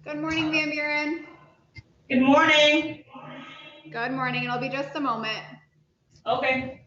Good morning, Van Buren. Good morning. Good morning. It'll be just a moment. Okay.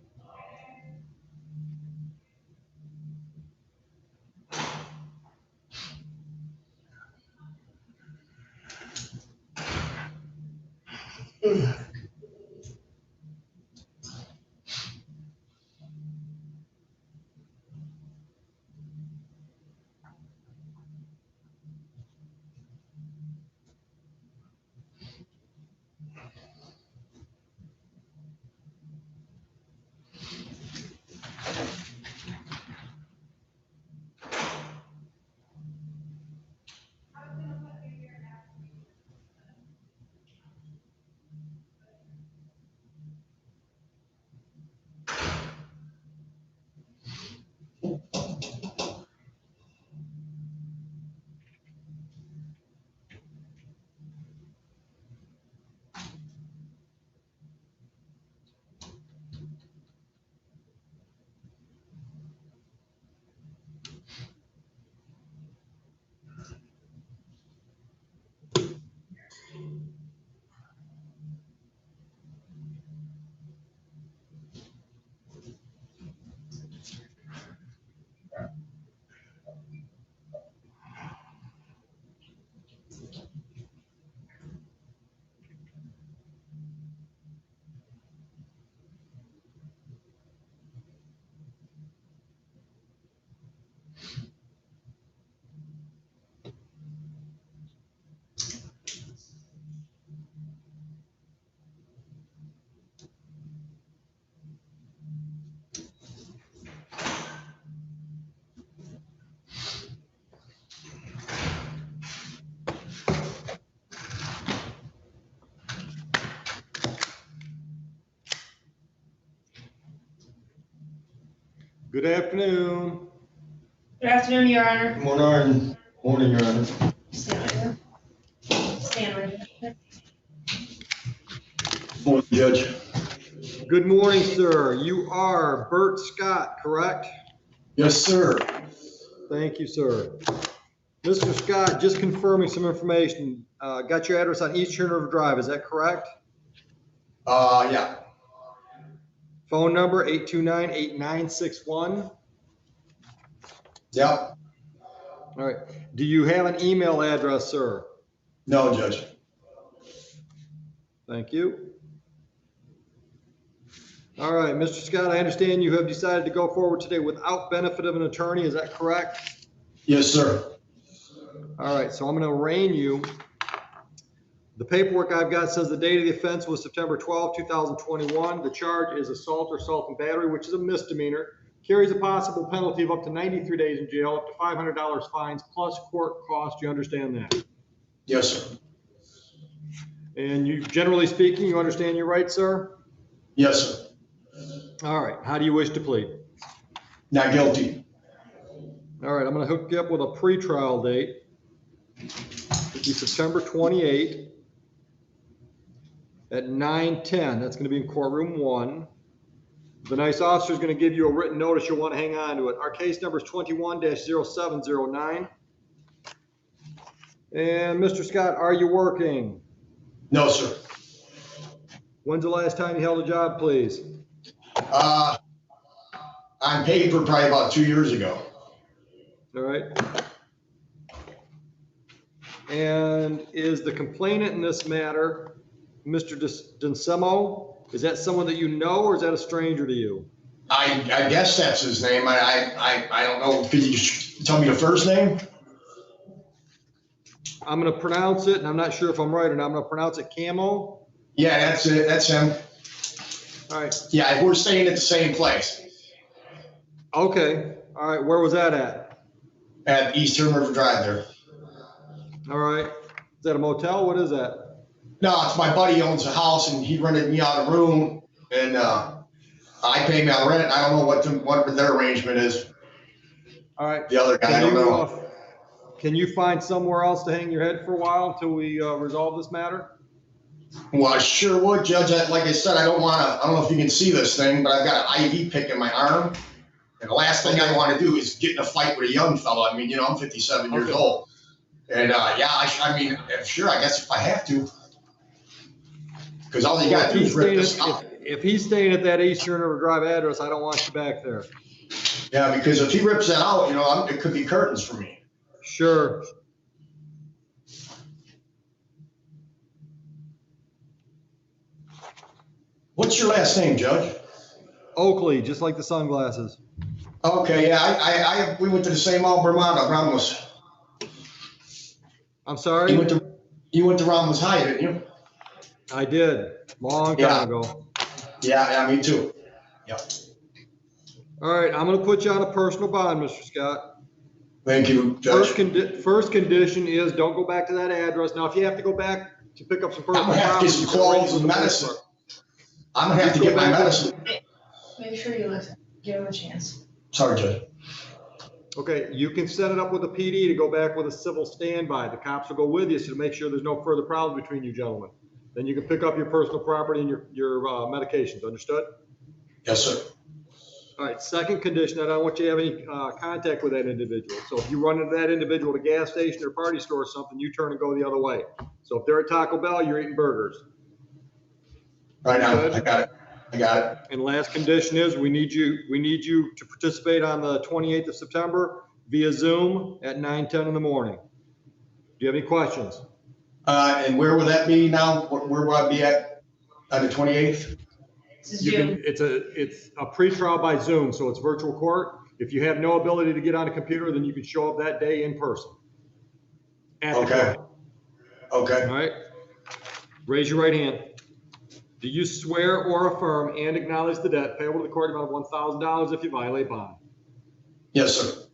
Good afternoon. Good afternoon, Your Honor. Good morning, Your Honor. Stand right here. Stand right here. Morning, Judge. Good morning, sir. You are Bert Scott, correct? Yes, sir. Thank you, sir. Mr. Scott, just confirming some information. Got your address on East Churn River Drive, is that correct? Yeah. Phone number 829-8961. Yep. All right. Do you have an email address, sir? No, Judge. Thank you. All right, Mr. Scott, I understand you have decided to go forward today without benefit of an attorney. Is that correct? Yes, sir. All right, so I'm going to arraign you. The paperwork I've got says the date of the offense was September 12, 2021. The charge is assault or assault and battery, which is a misdemeanor. Carries a possible penalty of up to 93 days in jail, up to $500 fines, plus court costs. You understand that? Yes, sir. And you, generally speaking, you understand your rights, sir? Yes, sir. All right. How do you wish to plead? Not guilty. All right. I'm going to hook you up with a pretrial date. It'll be September 28. at 9:10. That's going to be in courtroom 1. The nice officer is going to give you a written notice. You'll want to hang on to it. Our case number is 21-0709. And Mr. Scott, are you working? No, sir. When's the last time you held a job, please? On paper, probably about 2 years ago. All right. And is the complainant in this matter Mr. Dinsemo? Is that someone that you know, or is that a stranger to you? I guess that's his name. I don't know. Could you tell me the first name? I'm going to pronounce it, and I'm not sure if I'm right or not. I'm going to pronounce it Camo. Yeah, that's it. That's him. All right. Yeah, we're staying at the same place Okay. All right. Where was that at? at Eastern River Drive there. All right. Is that a motel? What is that? No, it's my buddy owns a house and he rented me out a room and I pay me out rent. I don't know what their arrangement is. All right. The other guy, I don't know. Can you find somewhere else to hang your head for a while until we resolve this matter? Well, I sure would, Judge. Like I said, I don't know if you can see this thing, but I've got an IV pick in my arm. And the last thing I want to do is get in a fight with a young fella. I mean, I'm 57 years old. And yeah, I mean, sure, I guess if I have to. Because all you got to do is rip this up. If he's staying at that Eastern River Drive address, I don't want you back there. Yeah, because if he rips that out, it could be curtains for me. Sure. What's your last name, Judge? Oakley, just like the sunglasses. Okay, yeah, we went to the same Vermont, Ramos. I'm sorry? You went to Ramos High, didn't you? I did, long time ago. Yeah, me too. Yeah. All right, I'm going to put you on a personal bond, Mr. Scott. Thank you, Judge. First condition is don't go back to that address. Now, if you have to go back to pick up some personal I'm gonna have to get property, some clothes and medicine. I'm gonna have to get my medicine. Make sure you listen. Give him a chance. Sorry, Judge. Okay, you can set it up with a PD to go back with a civil standby. The cops will go with you so to make sure there's no further problems between you gentlemen. Then you can pick up your personal property and your medications. Understood? Yes, sir. All right, second condition, I don't want you to have any contact with that individual. So if you run into that individual at a gas station or party store or something, you turn and go the other way. So if they're at Taco Bell, you're eating burgers. Right now, I got it. And last condition is we need you to participate on the 28th of September via Zoom at 9:10 in the morning. Do you have any questions? And where will that be now? Where will I be at on the 28th? It's a pre-trial by Zoom, so it's virtual court. If you have no ability to get on a computer, then you can show up that day in person. Okay. All right. Raise your right hand. Do you swear or affirm and acknowledge the debt payable to the court amount of $1,000 if you violate bond? Yes, sir.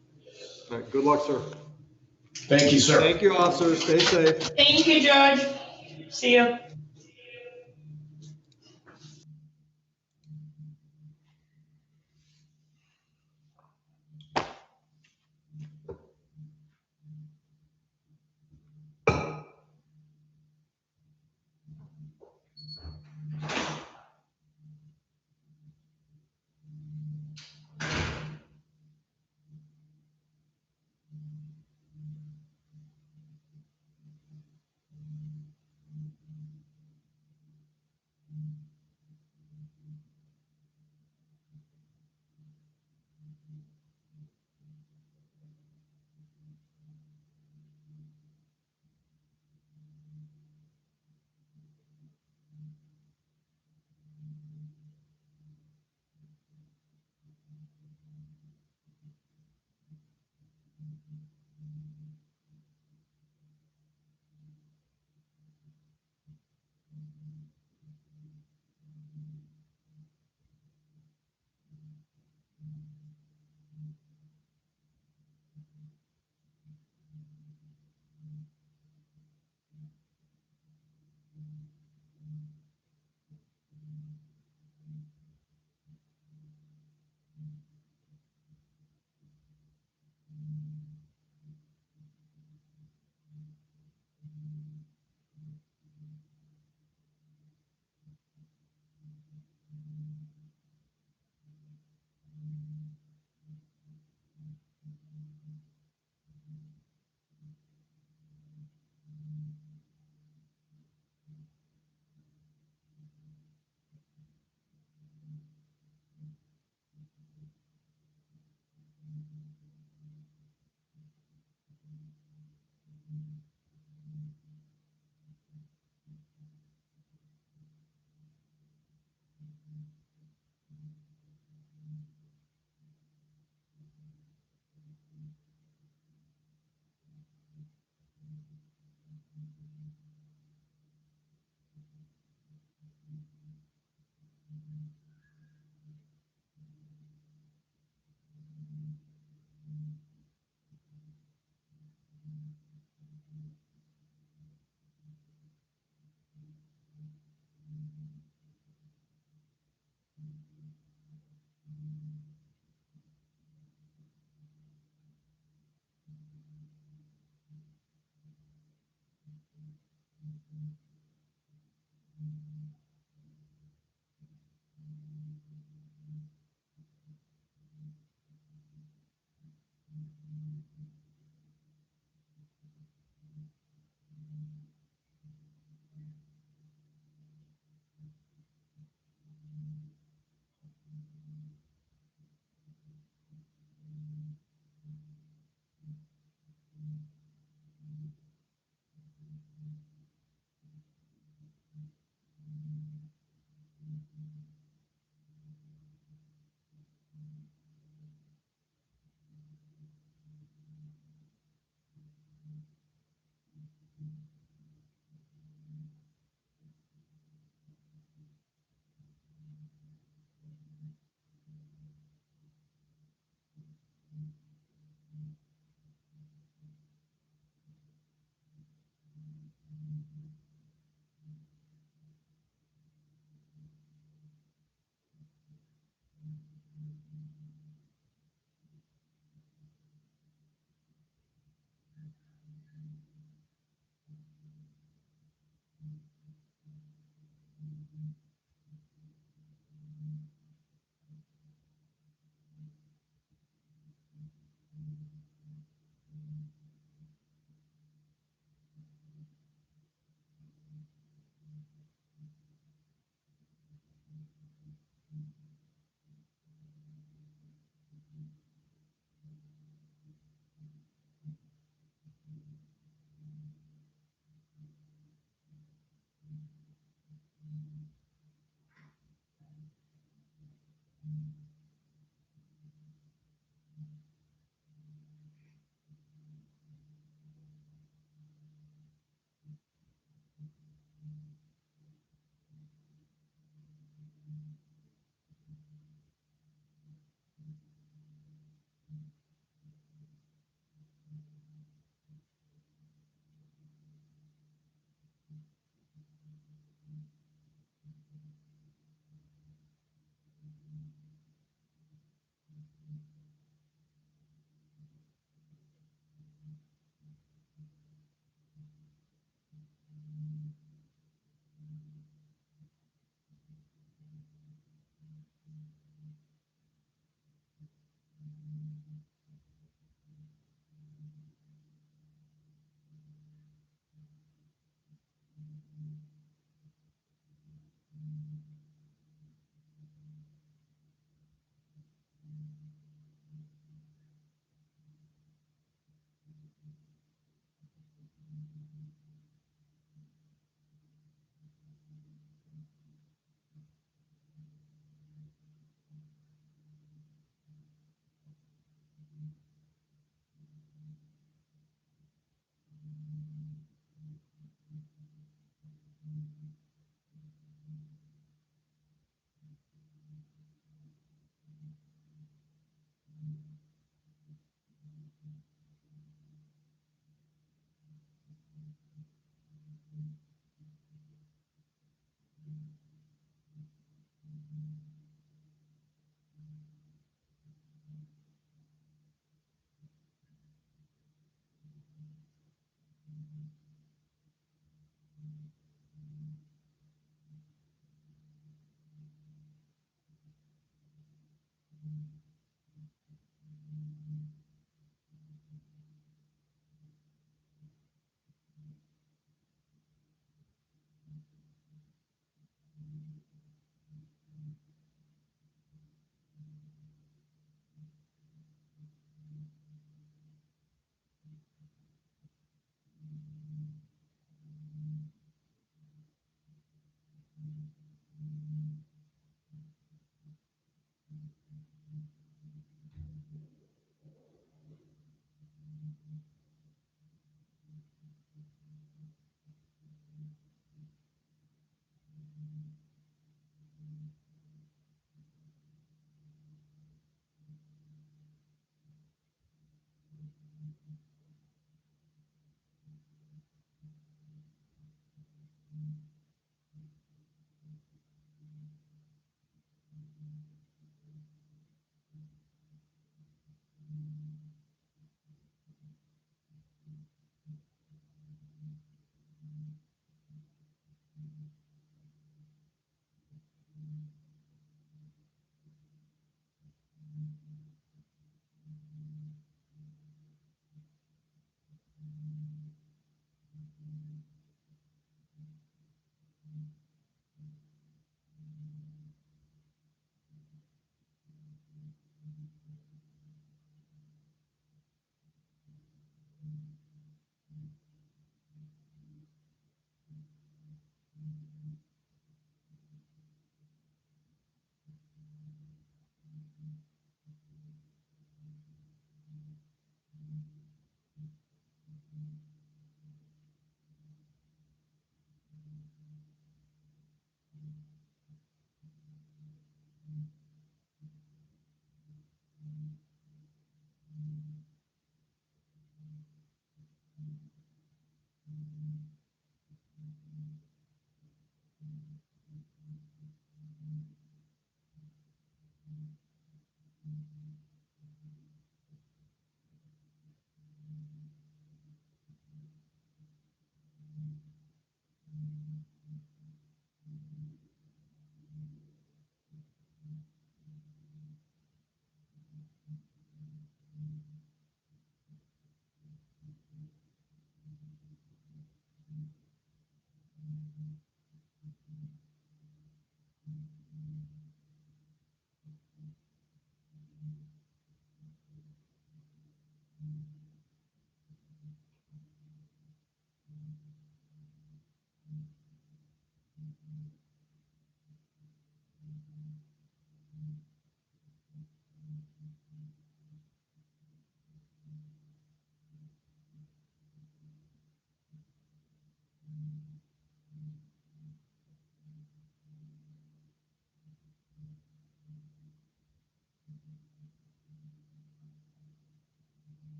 All right. Good luck, sir. Thank you, sir. Thank you, officers. Stay safe. Thank you, Judge. See you.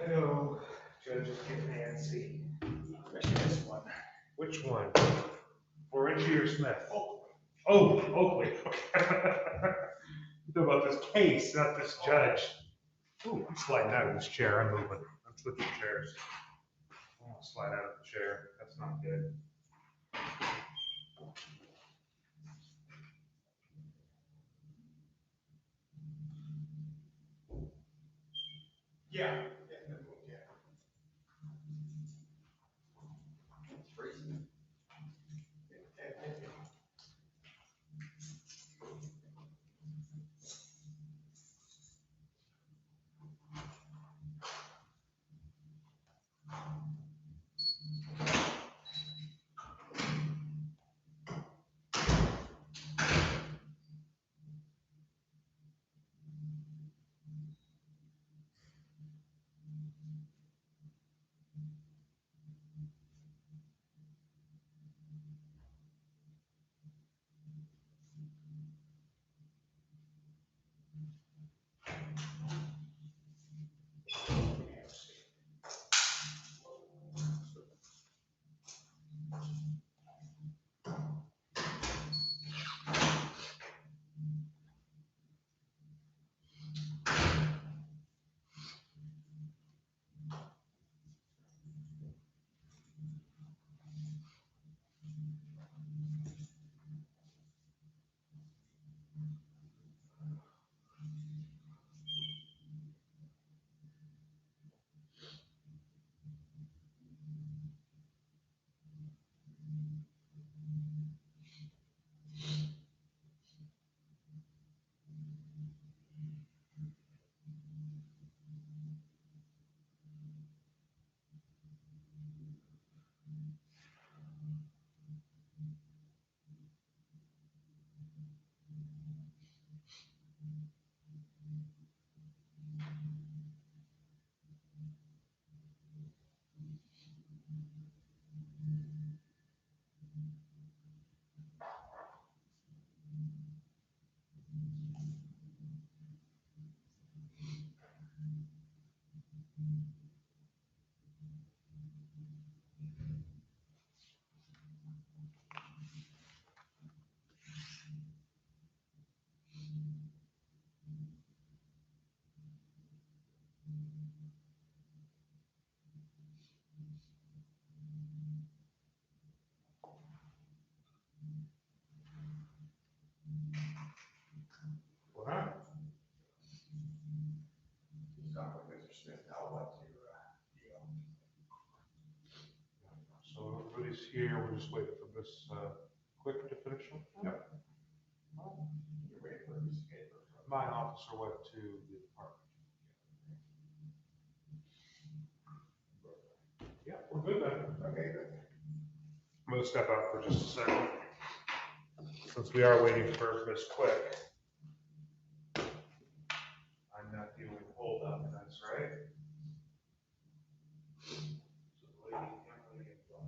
Hello, judges get antsy. Especially this one. Which one? Forenchi or Smith? Oh, Oakley. Talk about this case, not this judge. Ooh, I'm sliding out of this chair. I'm moving. I'm switching chairs. I'm gonna slide out of the chair. That's not good. Yeah. So everybody's here. We're just waiting for this quick to finish up. Yep. You're waiting for a piece of paper. My officer went to the department. Yeah, we're good then. Okay, good. I'm gonna step out for just a second. Since we are waiting for Ms. Quick. I'm not dealing with hold up, that's right. So the lady can't really get going.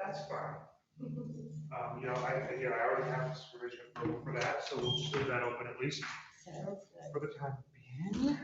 That's fine. You know, I already have supervision approval for that, so we'll just leave that open at least for the time being.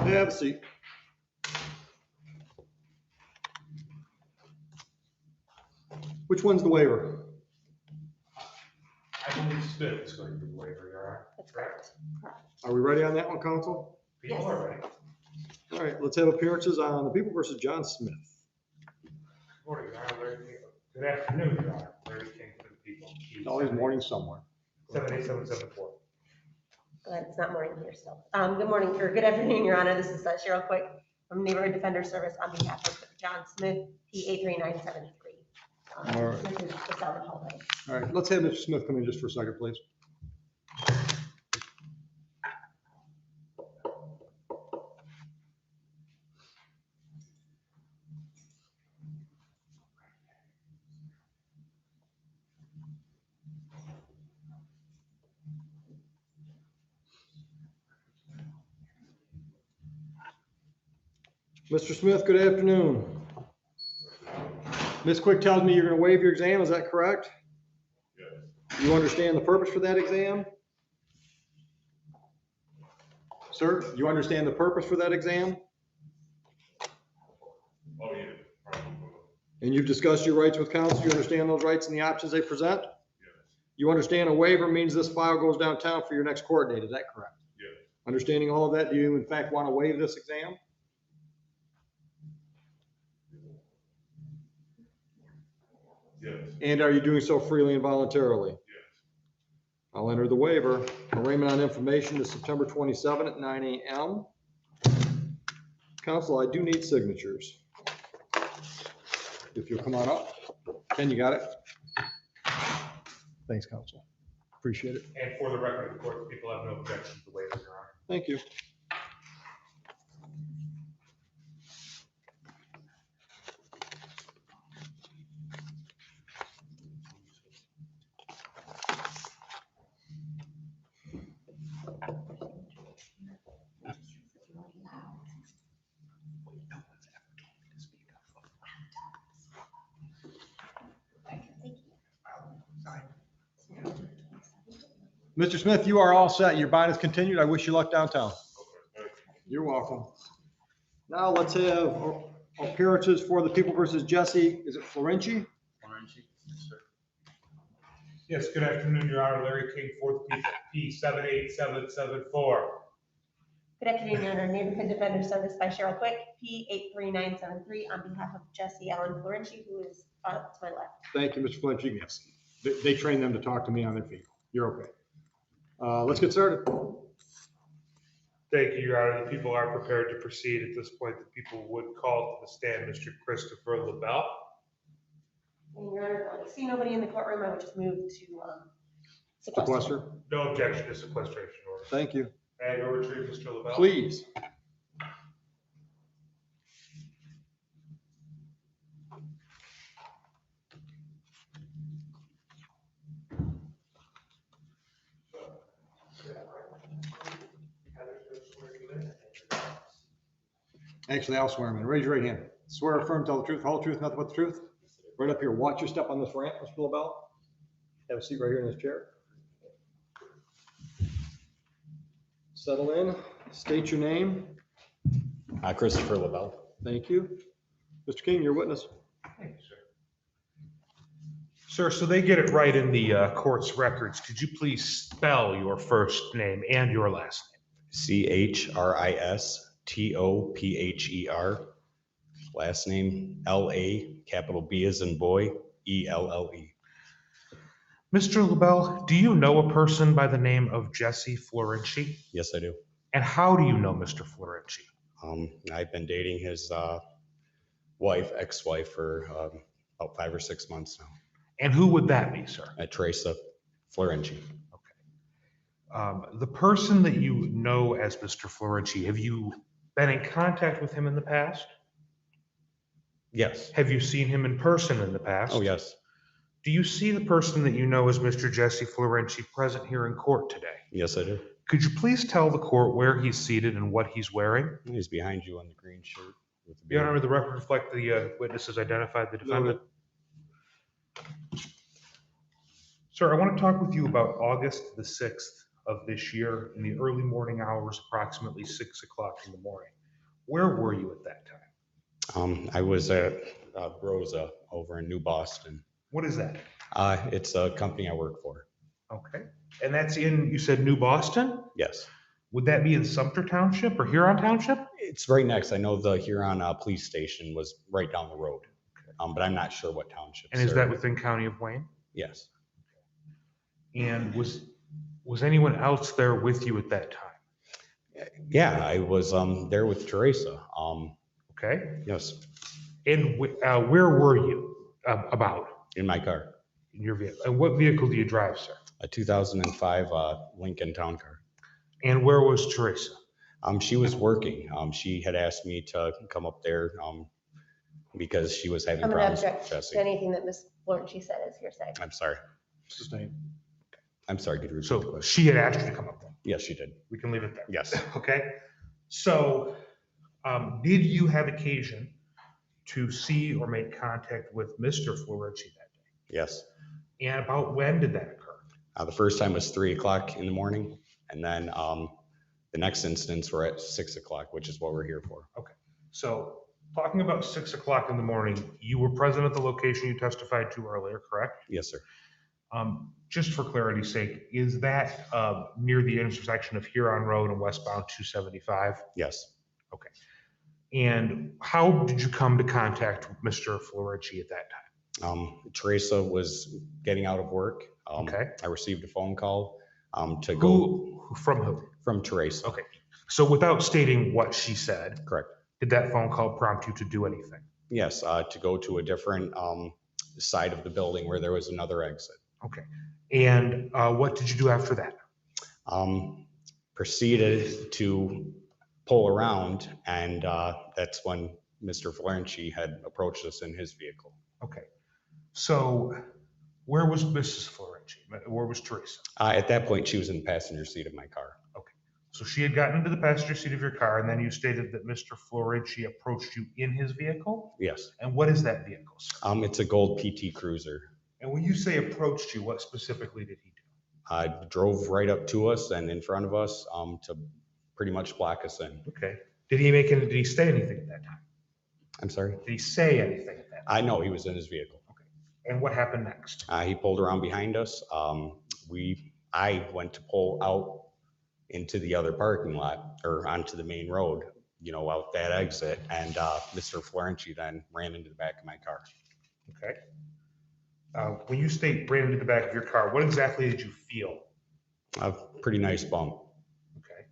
Have a seat. Which one's the waiver? I believe Smith is going to be the waiver, all right? That's correct. Are we ready on that one, council? People Yes. are ready. All right, let's have appearances on the People versus John Smith. Morning, Your Honor, Larry King. Good afternoon, Your Honor, Larry King for the people. It's always morning somewhere. 78774. Glad it's not morning here still. Good morning, or good afternoon, Your Honor. This is Cheryl Quick from Neighborhood Defender Service on behalf of John Smith, PA 3973. All right. This is the Southern Hallway. All right, let's have Mr. Smith come in just for a second, please. Mr. Smith, good afternoon. Ms. Quick tells me you're going to waive your exam, is that correct? Yes. You understand the purpose for that exam? Sir, you understand the purpose for that exam? Oh, yeah. And you've discussed your rights with counsel. You understand those rights and the options they present? Yes. You understand a waiver means this file goes downtown for your next court date. Is that correct? Yes. Understanding all of that, do you in fact want to waive this exam? Yes. And are you doing so freely and voluntarily? Yes. I'll enter the waiver. Arraignment on information is September 27 at 9 a.m. Counsel, I do need signatures. If you'll come on up. Ken, you got it? Thanks, counsel. Appreciate it. And for the record, of course, people have no objection to the waiver, Your Honor. Thank you. Mr. Smith, you are all set. Your bond is continued. I wish you luck downtown. You're welcome. Now let's have appearances for the people versus Jesse. Is it Florenci? Yes, good afternoon, Your Honor. Larry King, 4th P 78774. Good afternoon, Your Honor. Neighborhood Defender Service by Cheryl Quick, P83973, on behalf of Jesse Allen Florenci, who is to my left. Thank you, Mr. Florenci. Yes, they train them to talk to me on their feet. You're okay. Let's get started. Thank you, Your Honor. The people are prepared to proceed. At this point, the people would call to the stand Mr. Christopher LaBelle. And Your Honor, if I see nobody in the courtroom, I would just move to sequester. Sequester. No objection to sequestration order. Thank you. May I go retrieve Mr. LaBelle? Please. Actually, I'll swear him in. Raise your right hand. Swear or affirm, tell the truth, whole truth, nothing but the truth. Right up here. Watch your step on this ramp, Mr. LaBelle. Have a seat right here in this chair. Settle in. State your name. Christopher LaBelle. Thank you. Mr. King, your witness. Thank you, sir. Sir, so they get it right in the court's records. Could you please spell your first name and your last name? CHRISTOPHER. Last name LA, capital B as in boy, ELLE. Mr. LaBelle, do you know a person by the name of Jesse Florenci? Yes, I do. And how do you know Mr. Florenci? I've been dating his wife, ex-wife, for about 5 or 6 months now. And who would that be, sir? Teresa Florenci. The person that you know as Mr. Florenci, have you been in contact with him in the past? Yes. Have you seen him in person in the past? Oh, yes. Do you see the person that you know as Mr. Jesse Florenci present here in court today? Yes, I do. Could you please tell the court where he's seated and what he's wearing? He's behind you on the green shirt. With the Your Honor, the record reflect the witnesses identified the defendant. Sir, I want to talk with you about August the 6th of this year in the early morning hours, approximately 6 o'clock in the morning. Where were you at that time? I was at Rosa over in New Boston. What is that? It's a company I work for. Okay. And that's in, you said New Boston? Yes. Would that be in Sumter Township or Huron Township? It's right next. I know the Huron police station was right down the road, but I'm not sure what township. And is that within County of Wayne? Yes. And was anyone else there with you at that time? Yeah, I was there with Teresa. Okay. Yes, And where were you about? in my car, In your vehicle? And what vehicle do you drive, sir? a 2005 Lincoln Town Car. And where was Teresa? She was working. She had asked me to come up there because she was having I'm going to problems with object Jesse. to anything that Ms. Florenci said is hearsay. I'm sorry. Sustained. I'm sorry. Could you repeat the So question? she had asked you to come up there. Yes, she did. We can leave it there. Yes. Okay. So did you have occasion to see or make contact with Mr. Florenci that day? Yes. And about when did that occur? The first time was 3 o'clock in the morning, and then The next instance, we're at 6 o'clock, which is what we're here for. So talking about 6 o'clock in the morning, you were present at the location you testified to earlier, correct? Yes, sir. Just for clarity's sake, is that near the intersection of Huron Road and westbound 275? Yes. Okay. And how did you come to contact with Mr. Florici at that time? Teresa was getting out of work. Okay. I received a phone call to go From who? from Teresa. Okay. So without stating what she said, Correct. did that phone call prompt you to do anything? Yes, to go to a different side of the building where there was another exit. Okay. And what did you do after that? Proceeded to pull around, and that's when Mr. Florenci had approached us in his vehicle. Okay. So where was Mrs. Florici? Where was Teresa? At that point, she was in the passenger seat of my car. Okay. So she had gotten into the passenger seat of your car, and then you stated that Mr. Florici approached you in his vehicle? Yes. And what is that vehicle, sir? It's a gold PT Cruiser. And when you say approached you, what specifically did he do? Drove right up to us and in front of us to pretty much block us in. Okay. Did he say anything at that time? I'm sorry? Did he say anything at that time? I know he was in his vehicle. And what happened next? He pulled around behind us. I went to pull out into the other parking lot or onto the main road, out that exit. And Mr. Florenci then ran into the back of my car. Okay. When you state ran into the back of your car, what exactly did you feel? A pretty nice bump. Okay.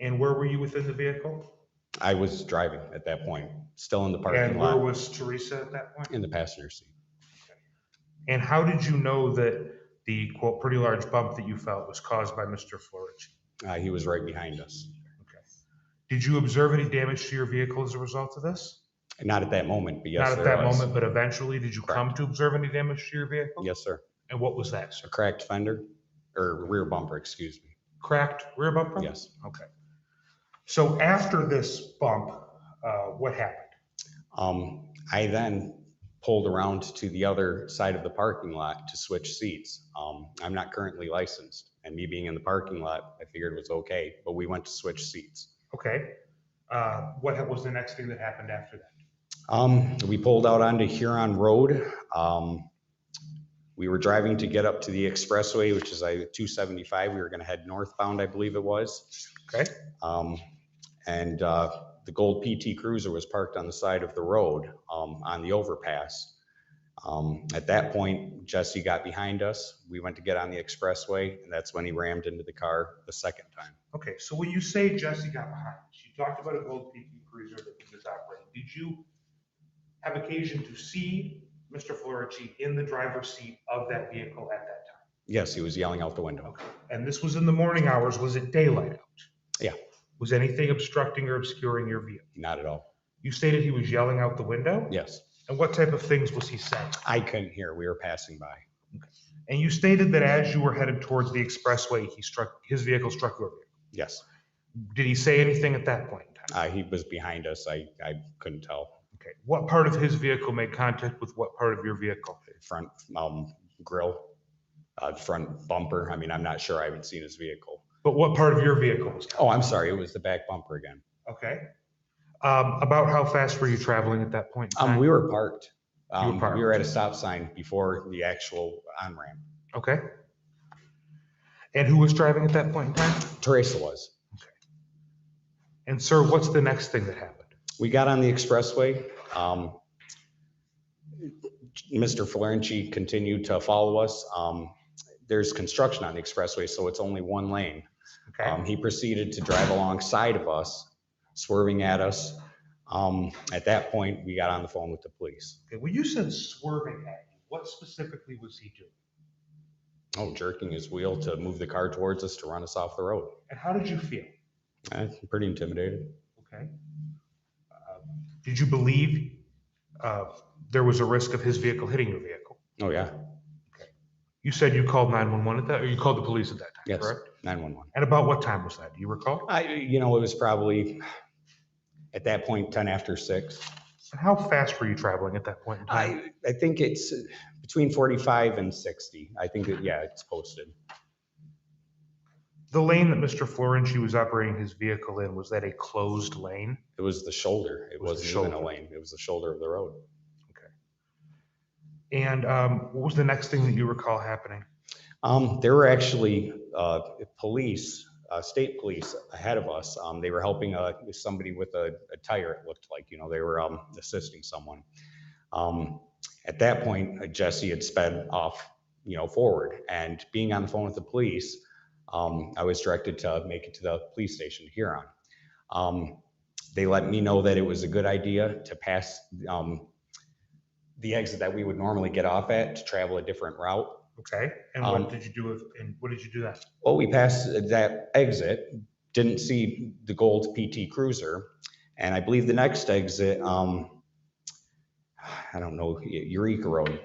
And where were you within the vehicle? I was driving at that point, still in the parking And lot. where was Teresa at that point? In the passenger seat. And how did you know that the quote pretty large bump that you felt was caused by Mr. Florici? He was right behind us. Okay. Did you observe any damage to your vehicle as a result of this? Not at that moment, but yes, Not at there that was. moment, but eventually, did you come to observe any damage to your vehicle? Yes, sir. And what was that, sir? A cracked fender or rear bumper, excuse me. Cracked rear bumper? Yes. Okay. So after this bump, what happened? I then pulled around to the other side of the parking lot to switch seats. I'm not currently licensed, and me being in the parking lot, I figured it was okay, but we went to switch seats. Okay. What was the next thing that happened after that? We pulled out onto Huron Road. We were driving to get up to the expressway, which is 275. We were going to head northbound, I believe it was. Okay. And the gold PT Cruiser was parked on the side of the road on the overpass. At that point, Jesse got behind us. We went to get on the expressway, and that's when he rammed into the car the second time. Okay, so when you say Jesse got behind us, you talked about a gold PT Cruiser that he was operating. Did you have occasion to see Mr. Florici in the driver's seat of that vehicle at that time? Yes, he was yelling out the window. Okay. And this was in the morning hours. Was it daylight out? Yeah. Was anything obstructing or obscuring your view? Not at all. You stated he was yelling out the window? Yes. And what type of things was he saying? I couldn't hear. We were passing by. Okay. And you stated that as you were headed towards the expressway, his vehicle struck your vehicle. Yes. Did he say anything at that point in time? He was behind us. I couldn't tell. Okay. What part of his vehicle made contact with what part of your vehicle? Front grill, front bumper. I mean, I'm not sure. I haven't seen his vehicle. But what part of your vehicle was Oh, I'm sorry. It was the back bumper again. Okay. About how fast were you traveling at that point in time? We were parked. You were parked. We were at a stop sign before the actual on-ramp. Okay. And who was driving at that point in time? Teresa was. Okay. And sir, what's the next thing that happened? We got on the expressway. Mr. Florenci continued to follow us. There's construction on the expressway, so it's only one lane. Okay. He proceeded to drive alongside of us, swerving at us. At that point, we got on the phone with the police. Okay. Well, you said swerving at you. What specifically was he doing? Oh, jerking his wheel to move the car towards us to run us off the road. And how did you feel? Pretty intimidated. Okay. Did you believe there was a risk of his vehicle hitting your vehicle? Oh, yeah. Okay. You said you called 911 at that, or you called the police at that time, Yes. correct? 911. And about what time was that? Do you recall? It was probably at that point 10 after 6. And how fast were you traveling at that point in time? I think it's between 45 and 60. I think that, yeah, it's posted. The lane that Mr. Florenci was operating his vehicle in, was that a closed lane? It was the shoulder. It was the wasn't even a shoulder. lane. It was the shoulder of the road. And what was the next thing that you recall happening? There were actually police, state police ahead of us. They were helping somebody with a tire, it looked like, they were assisting someone. At that point, Jesse had sped off, forward, and being on the phone with the police, I was directed to make it to the police station in Huron. They let me know that it was a good idea to pass the exit that we would normally get off at to travel a different route. Okay, and what did you do then? Well, we passed that exit, didn't see the gold PT Cruiser, and I believe the next exit, I don't know, Eureka Road.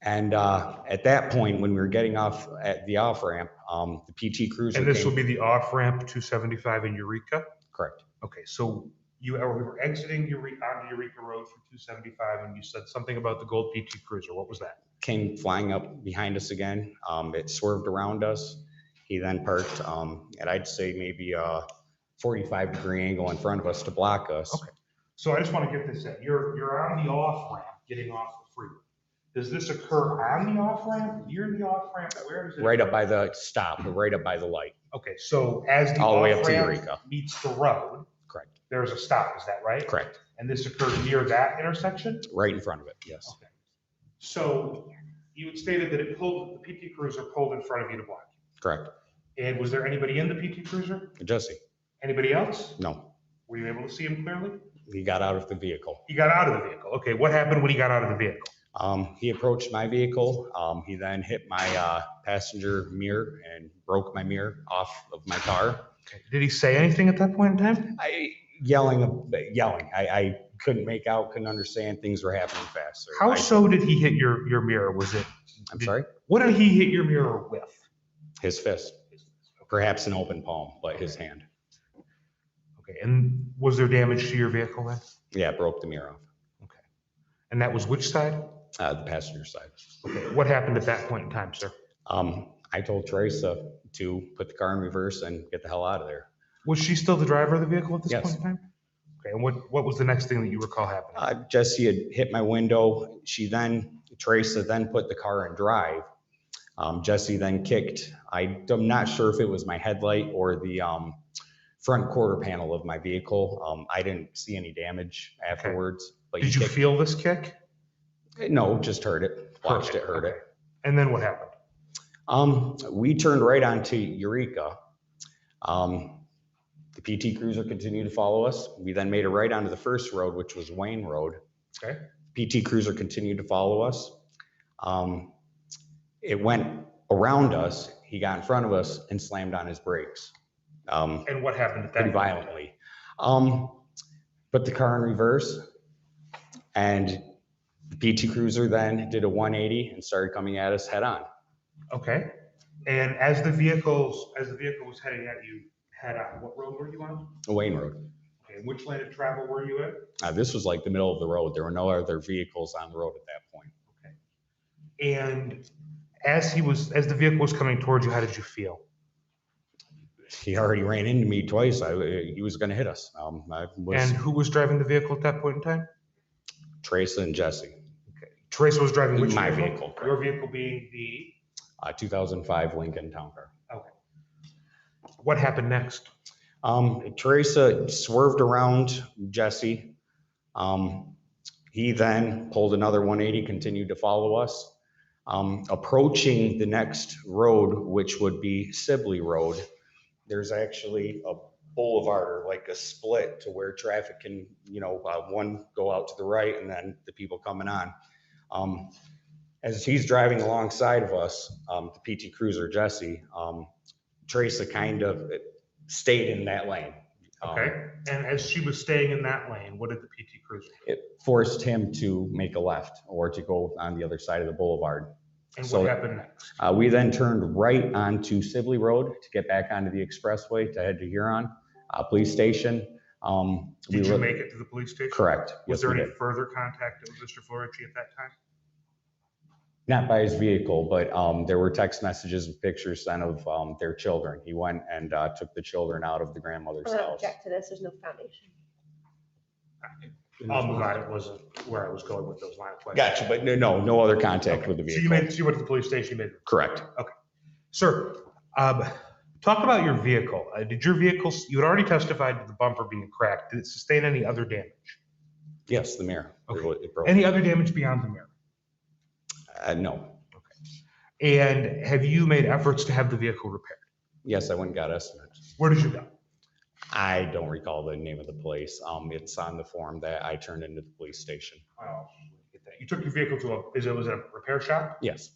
And at that point, when we were getting off at the off-ramp, the PT Cruiser And this will be the off-ramp 275 in Eureka? Correct. Okay, so we were exiting onto Eureka Road from 275, and you said something about the gold PT Cruiser. What was that? Came flying up behind us again. It swerved around us. He then parked at, I'd say, maybe a 45-degree angle in front of us to block us. Okay. So I just want to get this in. You're on the off-ramp, getting off the freeway. Does this occur on the off-ramp, near the off-ramp? Where is it? Right up by the stop, right up by the light. Okay, so as the All the way up to off-ramp Eureka. meets the road, Correct. there's a stop, is that right? Correct. And this occurred near that intersection? Right in front of it, yes. Okay. So you had stated that the PT Cruiser pulled in front of you to block you. Correct. And was there anybody in the PT Cruiser? Jesse? Anybody else? No. Were you able to see him clearly? He got out of the vehicle. He got out of the vehicle. Okay, what happened when he got out of the vehicle? He approached my vehicle. He then hit my passenger mirror and broke my mirror off of my car. Okay. Did he say anything at that point in time? Yelling. I couldn't make out, couldn't understand. Things were happening fast. How so did he hit your mirror? Was it? I'm sorry? What did he hit your mirror with? His fist. Perhaps an open palm, but his hand. Okay, and was there damage to your vehicle then? Yeah, it broke the mirror off. Okay. And that was which side? The passenger side. Okay, what happened at that point in time, sir? I told Teresa to put the car in reverse and get the hell out of there. Was she still the driver of the vehicle at this Yes. point in time? Okay, and what was the next thing that you recall happening? Jesse had hit my window. Teresa then put the car in drive. Jesse then kicked. I'm not sure if it was my headlight or the front quarter panel of my vehicle. I didn't see any damage afterwards. But Did you feel this kick? No, just heard it. Watched it, heard Okay. it. And then what happened? We turned right onto Eureka. The PT Cruiser continued to follow us. We then made a right onto the first road, which was Wayne Road. Okay. PT Cruiser continued to follow us. It went around us. He got in front of us and slammed on his brakes. And what happened at that Pretty point? violently. Put the car in reverse, and the PT Cruiser then did a 180 and started coming at us head on. Okay. And as the vehicle was heading at you head on, what road were you on? Wayne Road. Okay. Which lane of travel were you in? This was like the middle of the road. There were no other vehicles on the road at that point. Okay. And as the vehicle was coming towards you, how did you feel? He already ran into me twice. He was going to hit us. And who was driving the vehicle at that point in time? Teresa and Jesse. Okay. Teresa was driving which My vehicle? vehicle, correct. Your vehicle being the? 2005 Lincoln Town Car. Okay. What happened next? Teresa swerved around Jesse. He then pulled another 180, continued to follow us. Approaching the next road, which would be Sibley Road, there's actually a boulevard or like a split to where traffic can, one go out to the right and then the people coming on. As he's driving alongside of us, the PT Cruiser, Jesse, Teresa kind of stayed in that lane. Okay. And as she was staying in that lane, what did the PT Cruiser do? It forced him to make a left or to go on the other side of the boulevard. And So, what happened next? We then turned right onto Sibley Road to get back onto the expressway to head to Huron Police Station. Did you make it to the police station? Correct. Was Yes, there we any did. further contact with Mr. Florici at that time? Not by his vehicle, but there were text messages and pictures sent of their children. He went and took the children out of the grandmother's I'm gonna house. object to this, there's no foundation. I'll move on. It wasn't where I was going with those line of questions. Gotcha, but no other contact with the So vehicle. you went to the police station, you made. Correct. Sir, talk about your vehicle. Did your vehicle, you had already testified to the bumper being cracked. Did it sustain any other damage? Yes, the mirror. Okay. It broke. Any other damage beyond the mirror? No. And have you made efforts to have the vehicle repaired? Yes, I went and got estimates. Where did you go? I don't recall the name of the place. It's on the form that I turned into the police station. Oh, get that. You took your vehicle to was it a repair shop? Yes.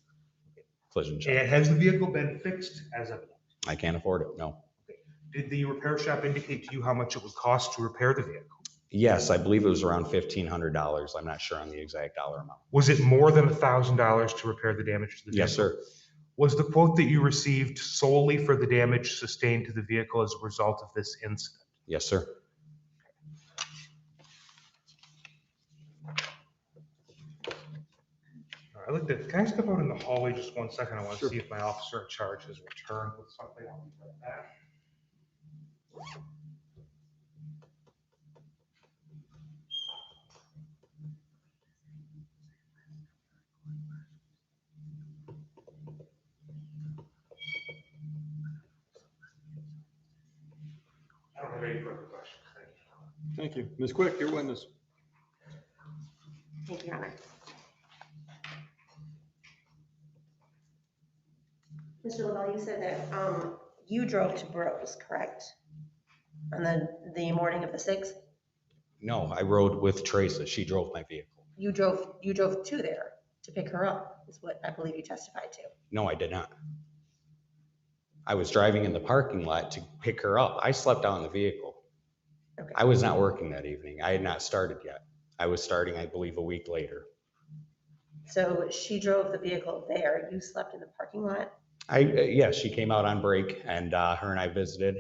Collision shop. And has the vehicle been fixed as of yet? I can't afford it, no. Did the repair shop indicate to you how much it would cost to repair the vehicle? Yes, I believe it was around $1,500. I'm not sure on the exact dollar amount. Was it more than $1,000 to repair the damage to the vehicle? Yes, sir. Was the quote that you received solely for the damage sustained to the vehicle as a result of this incident? Yes, sir. All right, can I step out in the hallway just 1 second? I want to Sure. see if my officer in charge has returned with something. I'll be right back. I don't have any further questions. Thank you. Thank you. Ms. Quick, your witness. Thank you, Your Honor. Mr. Lavelle, you said that you drove to Bros, correct? On the morning of the 6th? No, I rode with Teresa. She drove my vehicle. You drove to there to pick her up, is what I believe you testified to. No, I did not. I was driving in the parking lot to pick her up. I slept out in the vehicle. Okay. I was not working that evening. I had not started yet. I was starting, I believe, a week later. So she drove the vehicle there. You slept in the parking lot? Yeah, she came out on break and her and I visited.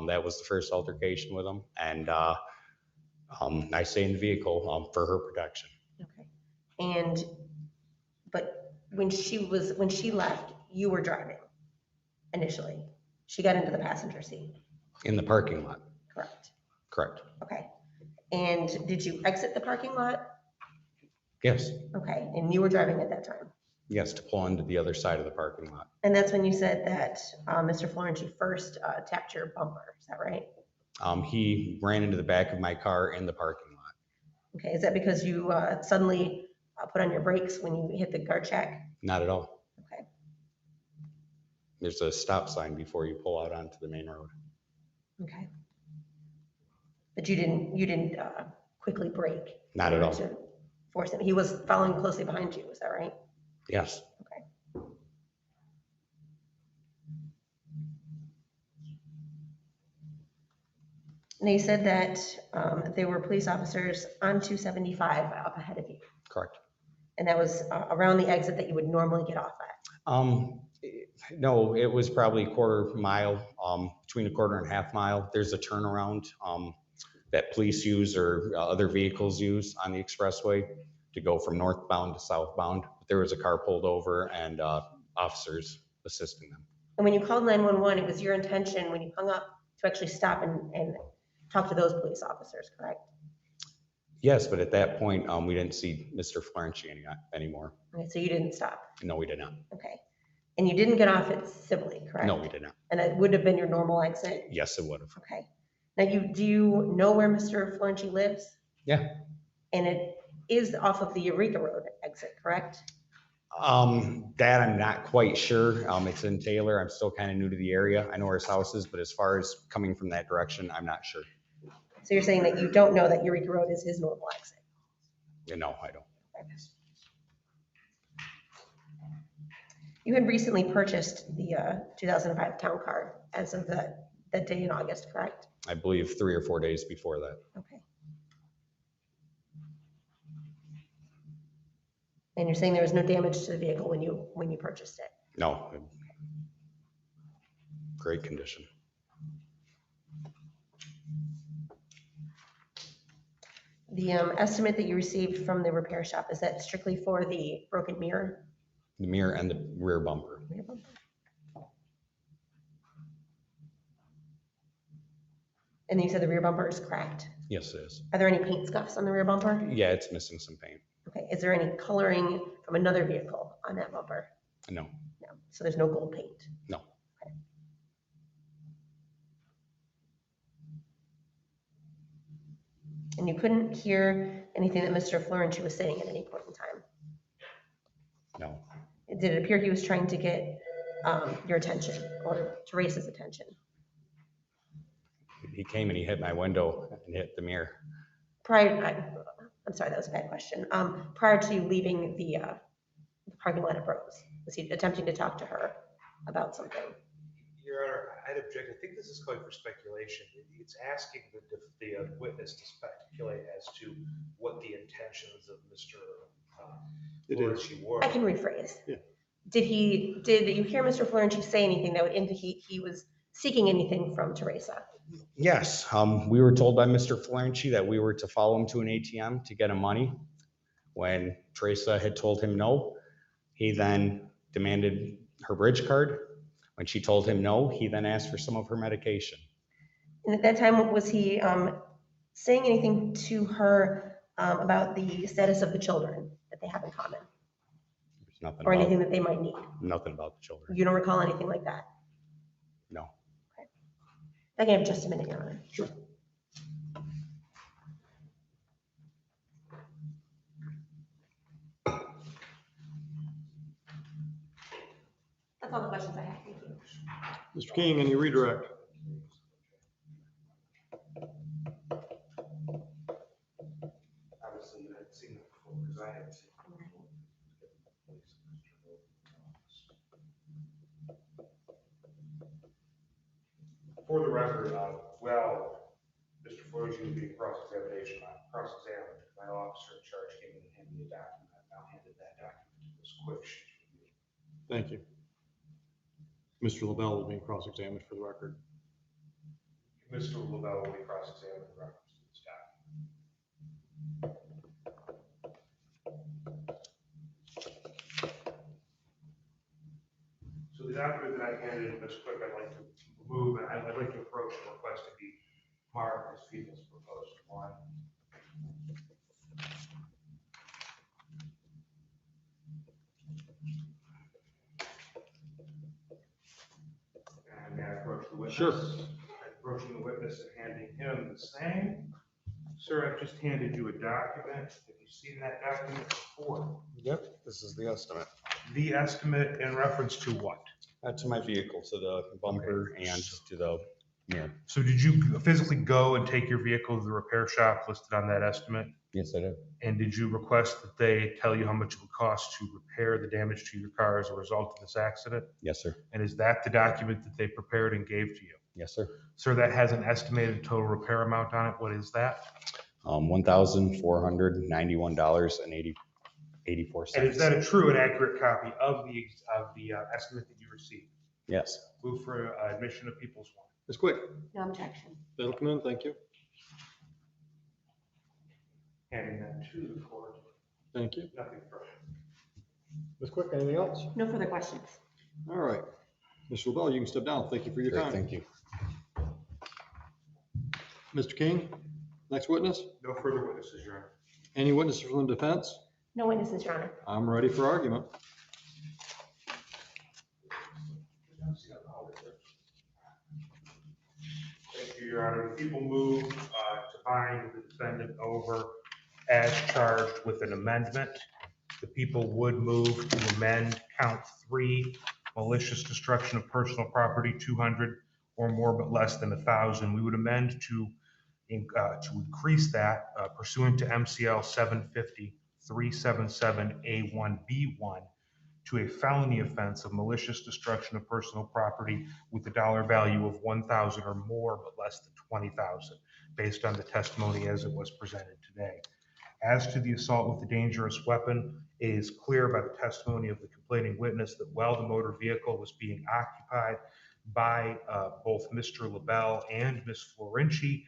That was the first altercation with them. And I stayed in the vehicle for her protection. Okay. But when she left, you were driving initially. She got into the passenger seat. In the parking lot. Correct. Correct. Okay. And did you exit the parking lot? Yes. Okay. And you were driving at that time? Yes, to pull into the other side of the parking lot. And that's when you said that Mr. Florenci first tapped your bumper. Is that right? He ran into the back of my car in the parking lot. Okay. Is that because you suddenly put on your brakes when you hit the guard check? Not at all. Okay. There's a stop sign before you pull out onto the main road. Okay. But you didn't quickly brake? Not at all. To force him. He was following closely behind you. Is that right? Yes. Okay. And you said that there were police officers on 275 up ahead of you. Correct. And that was around the exit that you would normally get off at. No, it was probably a quarter mile, between a quarter and a half mile. There's a turnaround that police use or other vehicles use on the expressway to go from northbound to southbound. There was a car pulled over and officers assisting them. And when you called 911, it was your intention when you hung up to actually stop and talk to those police officers, correct? Yes, but at that point, we didn't see Mr. Florenci anymore. Okay, so you didn't stop. No, we did not. Okay. And you didn't get off at Sibley, correct? No, we did not. And it would have been your normal exit? Yes, it would have. Okay. Now, do you know where Mr. Florenci lives? Yeah. And it is off of the Eureka Road exit, correct? That I'm not quite sure. It's in Taylor. I'm still kind of new to the area. I know where his house is, but as far as coming from that direction, I'm not sure. So you're saying that you don't know that Eureka Road is his normal exit? No, I don't. You had recently purchased the 2005 town car as of that day in August, correct? I believe 3 or 4 days before that. Okay. And you're saying there was no damage to the vehicle when you purchased it? No. Great condition. The estimate that you received from the repair shop, is that strictly for the broken mirror? The mirror and the rear bumper. Rear bumper. And you said the rear bumper is cracked. Yes, it is. Are there any paint scuffs on the rear bumper? Yeah, it's missing some paint. Okay, is there any coloring from another vehicle on that bumper? No, No, so there's no gold paint. no. And you couldn't hear anything that Mr. Florenci was saying at any point in time? No. Did it appear he was trying to get your attention or Teresa's attention? He came and he hit my window and hit the mirror. I'm sorry, that was a bad question. Prior to you leaving the parking lot of Rose, was he attempting to talk to her about something? Your Honor, I'd object. I think this is calling for speculation. It's asking the witness to speculate as to what the intentions of Mr. Florenci were. I can rephrase. Yeah. Did you hear Mr. Florenci say anything that would indicate he was seeking anything from Teresa? Yes, we were told by Mr. Florenci that we were to follow him to an ATM to get him money. When Teresa had told him no, he then demanded her bridge card. When she told him no, he then asked for some of her medication. And at that time, was he saying anything to her about the status of the children that they have in common? There's nothing Or about, anything that they might need? nothing about the children. You don't recall anything like that? No. I can have just a minute, Your Honor. Sure. That's all the questions I have. Thank you. Mr. King, any redirect? Obviously, I'd seen it before because I had seen it before. For the record, well, Mr. Florenci was being cross-examined. My officer in charge came in and handed me a document. I've now handed that document to Ms. Quick. She's reviewed. Thank you. Mr. LaBelle will be cross-examined for the record. Mr. LaBelle will be cross-examined in reference to this document. So the document that I handed Ms. Quick, I'd like to remove, and I'd like to approach the request to be marked as people's proposed one. And may I approach the witness? Sure. Approaching the witness and handing him the same. Sir, I've just handed you a document. Have you seen that document before? Yep, this is the estimate. The estimate in reference to what? To my vehicle, to the bumper and to the mirror. So did you physically go and take your vehicle to the repair shop listed on that estimate? Yes, I did. And did you request that they tell you how much it would cost to repair the damage to your car as a result of this accident? Yes, sir. And is that the document that they prepared and gave to you? Yes, sir. Sir, that has an estimated total repair amount on it. What is that? $1,491.84. And is that a true and accurate copy of the estimate that you received? Yes. Move for admission of People's One. Ms. Quick, No objection. that'll come in, thank you. Handing that to the court. Thank you. Nothing further. Ms. Quick, anything else? No further questions. All right. Mr. LaBelle, you can step down. Thank you for your Great, time. thank you. Mr. King, next witness? No further witnesses, Your Honor. Any witnesses from the defense? No witnesses, Your Honor. I'm ready for argument. Thank you, Your Honor. The people move to bind the defendant over as charged with an amendment. The people would move to amend count 3, malicious destruction of personal property, 200 or more but less than 1,000. We would amend to increase that pursuant to MCL 750-377A1B1 to a felony offense of malicious destruction of personal property with a dollar value of 1,000 or more but less than 20,000, based on the testimony as it was presented today. As to the assault with a dangerous weapon, it is clear by the testimony of the complaining witness that while the motor vehicle was being occupied by both Mr. LaBelle and Ms. Florenci,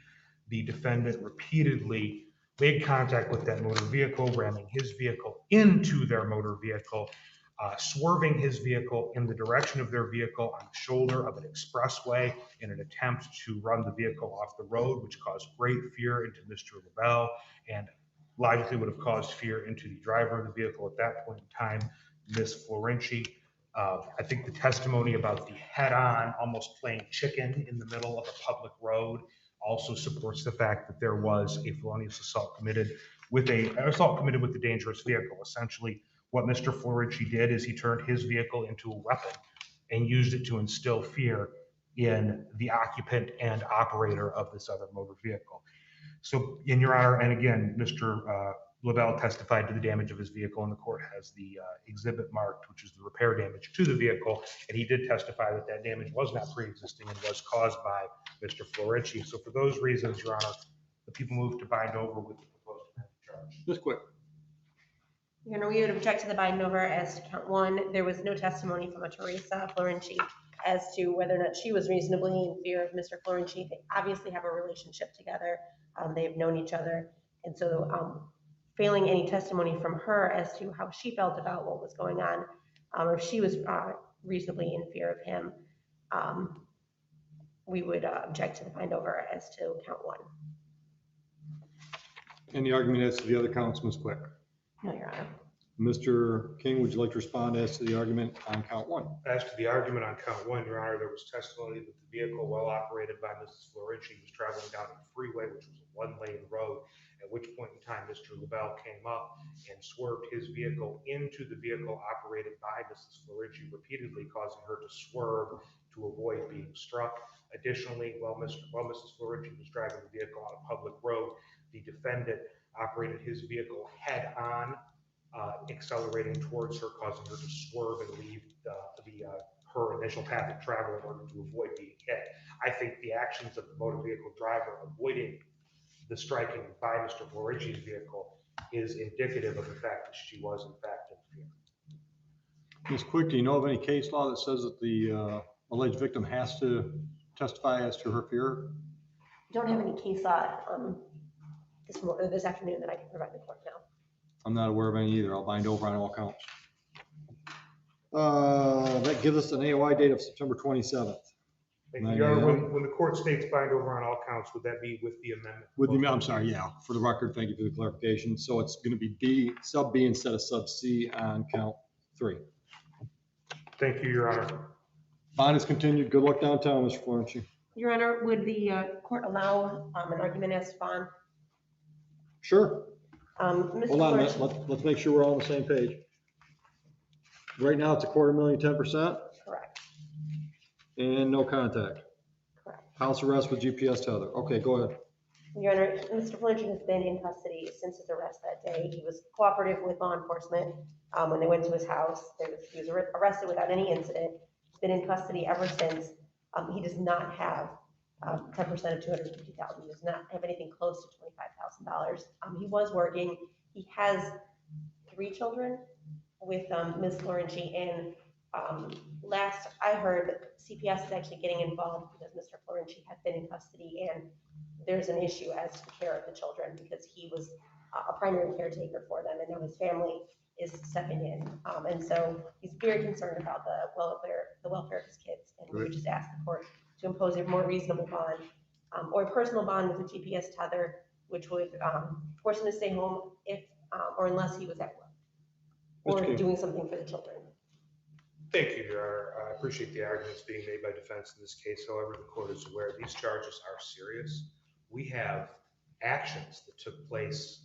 the defendant repeatedly made contact with that motor vehicle, ramming his vehicle into their motor vehicle, swerving his vehicle in the direction of their vehicle on the shoulder of an expressway in an attempt to run the vehicle off the road, which caused great fear into Mr. LaBelle and logically would have caused fear into the driver of the vehicle at that point in time, Ms. Florenci. I think the testimony about the head-on, almost playing chicken in the middle of a public road also supports the fact that there was a felonious assault committed with a dangerous vehicle. Essentially, what Mr. Florenci did is he turned his vehicle into a weapon and used it to instill fear in the occupant and operator of this other motor vehicle. So, in Your Honor, and again, Mr. LaBelle testified to the damage of his vehicle, and the court has the exhibit marked, which is the repair damage to the vehicle, and he did testify that that damage was not pre-existing and was caused by Mr. Florenci. So for those reasons, Your Honor, the people move to bind over with the proposed amendment charge. Just quick. Your Honor, we would object to the bind over as to count one. There was no testimony from a Teresa Florenci as to whether or not she was reasonably in fear of Mr. Florenci. They obviously have a relationship together. They have known each other. And so failing any testimony from her as to how she felt about what was going on, or if she was reasonably in fear of him, we would object to the bind over as to count one. Any argument as to the other counts, Ms. Quick? No, Your Honor. Mr. King, would you like to respond as to the argument on count one? As to the argument on count one, Your Honor, there was testimony that the vehicle, well operated by Mrs. Florenci, was traveling down a freeway, which was a one-lane road, at which point in time Mr. LaBelle came up and swerved his vehicle into the vehicle operated by Mrs. Florenci, repeatedly causing her to swerve to avoid being struck. Additionally, while Mrs. Florenci was driving the vehicle on a public road, the defendant operated his vehicle head-on, accelerating towards her, causing her to swerve and leave her initial path of travel in order to avoid being hit. I think the actions of the motor vehicle driver avoiding the striking by Mr. Florenci's vehicle is indicative of the fact that she was in fact in fear. Ms. Quick, do you know of any case law that says that the alleged victim has to testify as to her fear? I don't have any case law this afternoon that I can provide the court now. I'm not aware of any either. I'll bind over on all counts. That gives us an AOI date of September 27th. Thank you, Your Honor. When the court states bind over on all counts, would that be with the amendment? With the, I'm sorry, yeah, for the record, thank you for the clarification. So it's going to be sub B instead of sub C on count 3. Thank you, Your Honor. Bond is continued. Good luck downtown, Mr. Florenci. Your Honor, would the court allow an argument as to bond? Sure. Mr. Hold on, Florenci. let's make sure we're all on the same page. Right now, it's $250,000, 10%, Correct. and no contact. Correct. House arrest with GPS tether. Okay, go ahead. Your Honor, Mr. Florenci has been in custody since his arrest that day. He was cooperative with law enforcement when they went to his house. He was arrested without any incident. He's been in custody ever since. He does not have 10% of $250,000. He does not have anything close to $25,000. He was working. He has 3 children with Ms. Florenci, and last I heard, CPS is actually getting involved because Mr. Florenci had been in custody, and there's an issue as to the care of the children because he was a primary caretaker for them, and now his family is stepping in. And so he's very concerned about the welfare of his kids, and we would just ask the court to impose a more reasonable bond or a personal bond with a GPS tether, which would force him to stay home if or unless he was at work or doing something for the children. Thank you, Your Honor. I appreciate the arguments being made by defense in this case. However, the court is aware these charges are serious. We have actions that took place,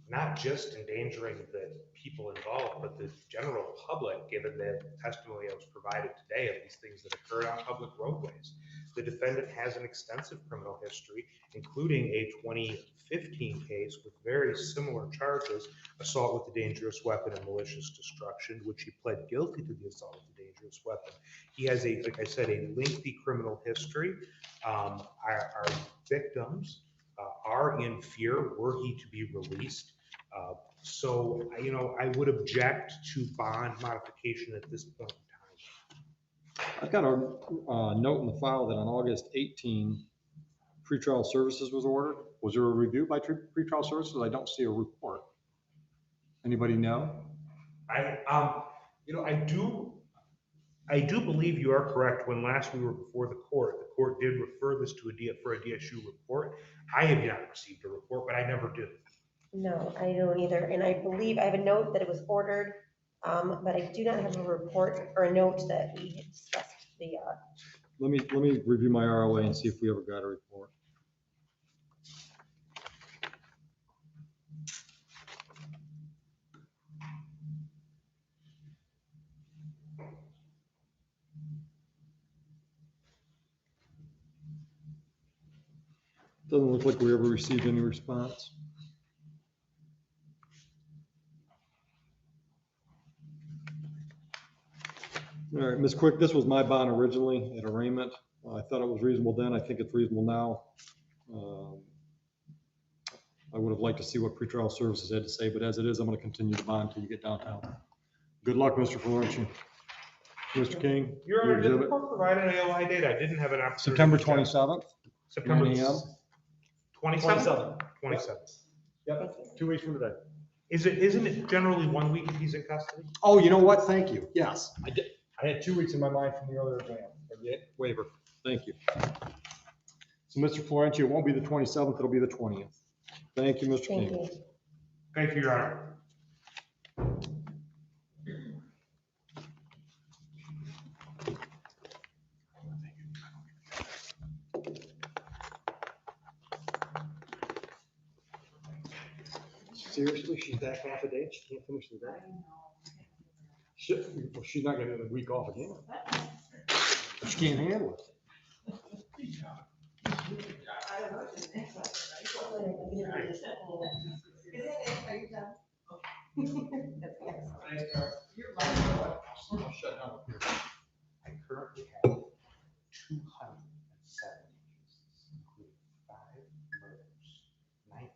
not just endangering the people involved, but the general public, given the testimony that was provided today of these things that occurred on public roadways. The defendant has an extensive criminal history, including a 2015 case with very similar charges, assault with a dangerous weapon and malicious destruction, which he pled guilty to the assault with a dangerous weapon. He has a, like I said, a lengthy criminal history. Our victims are in fear were he to be released. So, you know, I would object to bond modification at this point in time. I've got a note in the file that on August 18, pretrial services was ordered. Was there a review by pretrial services? I don't see a report. Anybody know? You know, I do believe you are correct. When last we were before the court did refer this to for a DSU report. I have not received a report, but I never do. No, I don't either. And I believe I have a note that it was ordered, but I do not have a report or a note that we had discussed the, Let me review my ROA and see if we ever got a report. Doesn't look like we ever received any response. All right, Ms. Quick, this was my bond originally at arraignment. I thought it was reasonable then. I think it's reasonable now. I would have liked to see what pretrial services had to say, but as it is, I'm going to continue the bond until you get downtown. Good luck, Mr. Florenci. Mr. King? Your Honor, did the exhibit. court provide an AOI date? I didn't have an opportunity. September to check. 27th, September 9 a.m. 27th? 27th. Yep, 2 weeks from today. Isn't it generally 1 week if he's in custody? Oh, you know what? Thank you. Yes, I did. I had 2 weeks in my mind from the other exam, or the waiver. Thank you. So, Mr. Florenci, it won't be the 27th, it'll be the 20th. Thank you, Mr. thank King. you. Thank you, Your Honor. Seriously, she's back half a day, she can't finish the day? Well, she's not gonna get a week off again. She can't handle it. I currently have 207 cases, including 5 murders, 9